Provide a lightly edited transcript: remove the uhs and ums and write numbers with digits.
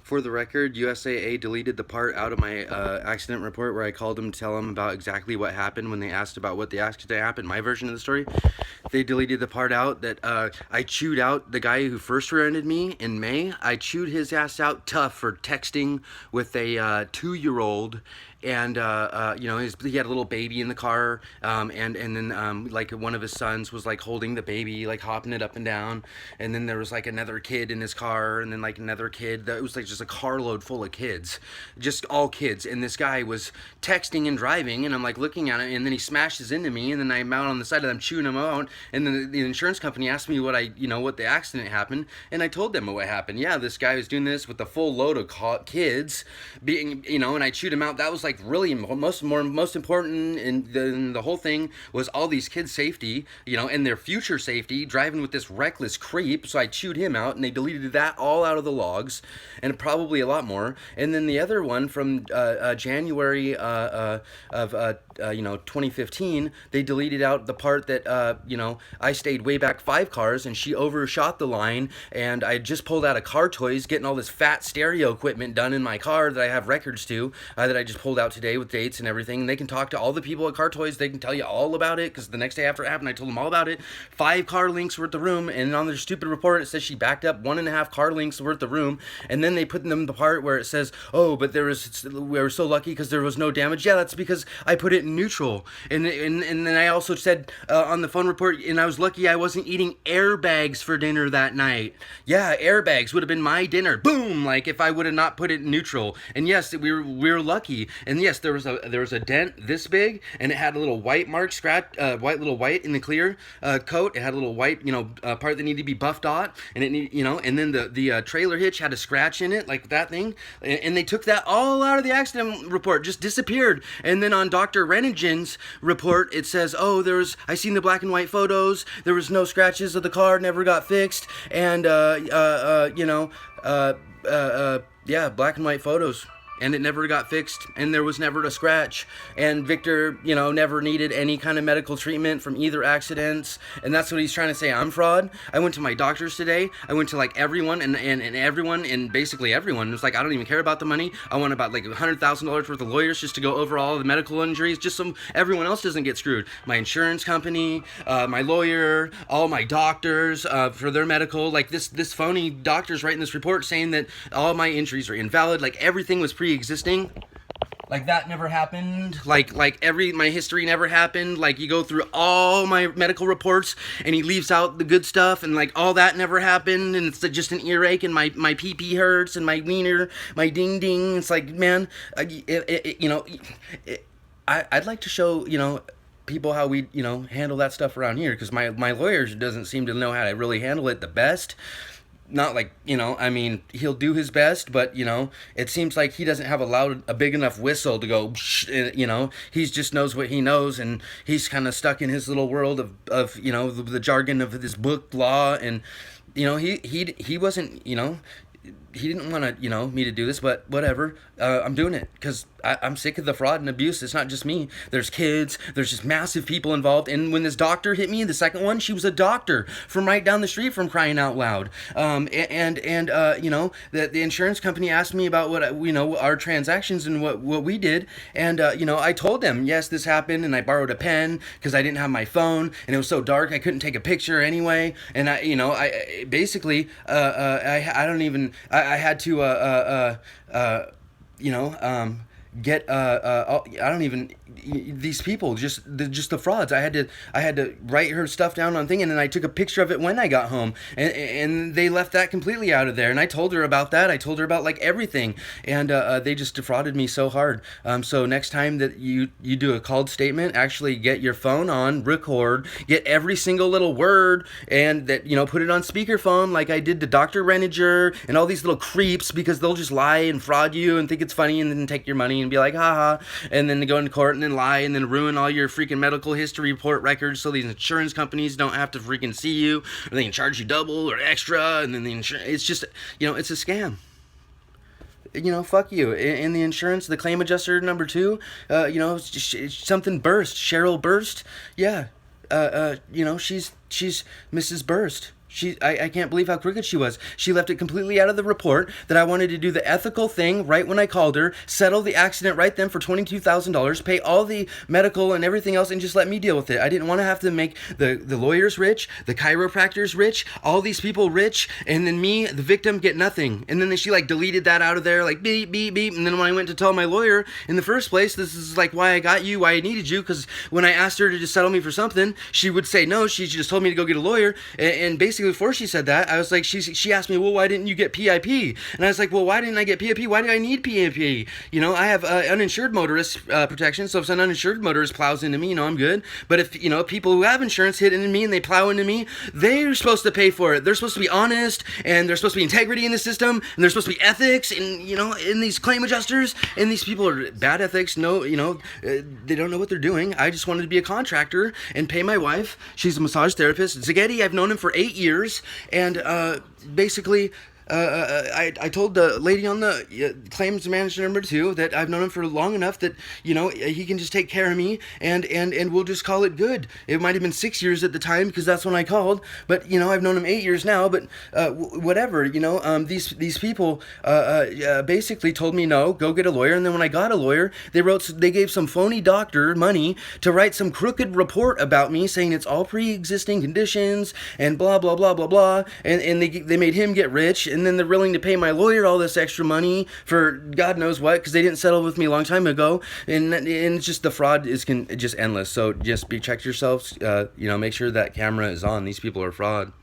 For the record, USAA deleted the part out of my accident report where I called them to tell them about exactly what happened when they asked about what the accident happened, my version of the story. They deleted the part out that I chewed out the guy who first rear-ended me in May. I chewed his ass out tough for texting with a 2-year-old. And he had a little baby in the car, and then like one of his sons was like holding the baby, like hopping it up and down, and then there was like another kid in his car, and then like another kid. That was like just a carload full of kids, just all kids. And this guy was texting and driving, and I'm like looking at him, and then he smashes into me, and then I'm out on the side of them chewing him out, and then the insurance company asked me what the accident happened, and I told them what happened. Yeah, this guy was doing this with a full load of kids, being and I chewed him out. That was like really most important in the whole thing was all these kids' safety, and their future safety, driving with this reckless creep. So I chewed him out, and they deleted that all out of the logs, and probably a lot more. And then the other one from January of 2015, they deleted out the part that I stayed way back 5 cars, and she overshot the line, and I just pulled out of Car Toys, getting all this fat stereo equipment done in my car that I have records to, that I just pulled out today with dates and everything. And they can talk to all the people at Car Toys. They can tell you all about it, because the next day after it happened, I told them all about it. 5 car lengths worth of room, and on their stupid report, it says she backed up 1.5 car lengths worth of room. And then they put them the part where it says, oh, but we were so lucky because there was no damage. Yeah, that's because I put it in neutral. And then I also said on the phone report, and I was lucky I wasn't eating airbags for dinner that night. Yeah, airbags would have been my dinner. Boom! Like if I would have not put it in neutral. And yes, we were lucky. And yes, there was a dent this big, and it had a little white mark white in the clear coat. It had a little white part that needed to be buffed out, and and then the trailer hitch had a scratch in it, like that thing, and they took that all out of the accident report, just disappeared. And then on Dr. Renigen's report, it says, oh, I seen the black and white photos, there was no scratches of the car, never got fixed, and yeah, black and white photos, and it never got fixed, and there was never a scratch, and Victor, never needed any kind of medical treatment from either accidents. And that's what he's trying to say, I'm fraud. I went to my doctors today. I went to like everyone, and everyone, and basically everyone was like, I don't even care about the money. I want about like $100,000 worth of lawyers just to go over all the medical injuries, just so everyone else doesn't get screwed. My insurance company, my lawyer, all my doctors for their medical, like this phony doctor's writing this report saying that all my injuries are invalid, like everything was pre-existing, like that never happened, like my history never happened. Like you go through all my medical reports and he leaves out the good stuff, and like all that never happened, and it's just an earache, and my pee-pee hurts, and my wiener, my ding ding. It's like, man, I'd like to show people how we handle that stuff around here, because my lawyer doesn't seem to know how to really handle it the best. Not like, I mean, he'll do his best, but, it seems like he doesn't have a big enough whistle to go, he just knows what he knows, and he's kind of stuck in his little world of the jargon of this book law, and, he wasn't, he didn't want me to do this, but whatever. I'm doing it because I'm sick of the fraud and abuse. It's not just me. There's kids. There's just massive people involved. And when this doctor hit me, the second one, she was a doctor from right down the street, from crying out loud. The insurance company asked me about what our transactions and what we did, and I told them, yes, this happened, and I borrowed a pen because I didn't have my phone, and it was so dark I couldn't take a picture anyway. And I basically I had to get I don't even, these people, just the frauds. I had to write her stuff down on thing, and then I took a picture of it when I got home, and they left that completely out of there. And I told her about that. I told her about like everything, and they just defrauded me so hard. So next time that you do a called statement, actually get your phone on, record, get every single little word, and that put it on speakerphone, like I did to Dr. Reniger and all these little creeps, because they'll just lie and fraud you and think it's funny, and then take your money and be like, haha, and then go into court and then lie and then ruin all your freaking medical history report records, so these insurance companies don't have to freaking see you, or they can charge you double or extra, and then the insurance, it's just, it's a scam. Fuck you. In the insurance, the claim adjuster number 2, something Burst, Cheryl Burst, yeah, she's Mrs. Burst. I can't believe how crooked she was. She left it completely out of the report that I wanted to do the ethical thing right when I called her, settle the accident right then for $22,000, pay all the medical and everything else, and just let me deal with it. I didn't want to have to make the lawyers rich, the chiropractors rich, all these people rich, and then me, the victim, get nothing. And then she like deleted that out of there, like beep, beep, beep. And then when I went to tell my lawyer in the first place, this is like why I got you, why I needed you, because when I asked her to just settle me for something, she would say no. She just told me to go get a lawyer. And basically before she said that, I was like, she asked me, well, why didn't you get PIP? And I was like, well, why didn't I get PIP? Why do I need PIP? You know, I have uninsured motorist protection, so if an uninsured motorist plows into me, you know, I'm good. But if, you know, people who have insurance hit into me and they plow into me, they're supposed to pay for it. They're supposed to be honest, and there's supposed to be integrity in the system, and there's supposed to be ethics, and, you know, in these claim adjusters, and these people are bad ethics. No, you know, they don't know what they're doing. I just wanted to be a contractor and pay my wife. She's a massage therapist. Zaghetti, I've known him for 8 years, and basically, I told the lady on the claims manager number 2 that I've known him for long enough that, you know, he can just take care of me, and we'll just call it good. It might have been 6 years at the time because that's when I called, but, you know, I've known him 8 years now. But whatever, you know, these people basically told me no, go get a lawyer. And then when I got a lawyer, they gave some phony doctor money to write some crooked report about me saying it's all pre-existing conditions and blah blah blah blah blah, and they made him get rich. And then they're willing to pay my lawyer all this extra money for God knows what, because they didn't settle with me a long time ago. And it's just, the fraud is just endless. So just check yourselves. You know, make sure that camera is on. These people are fraud.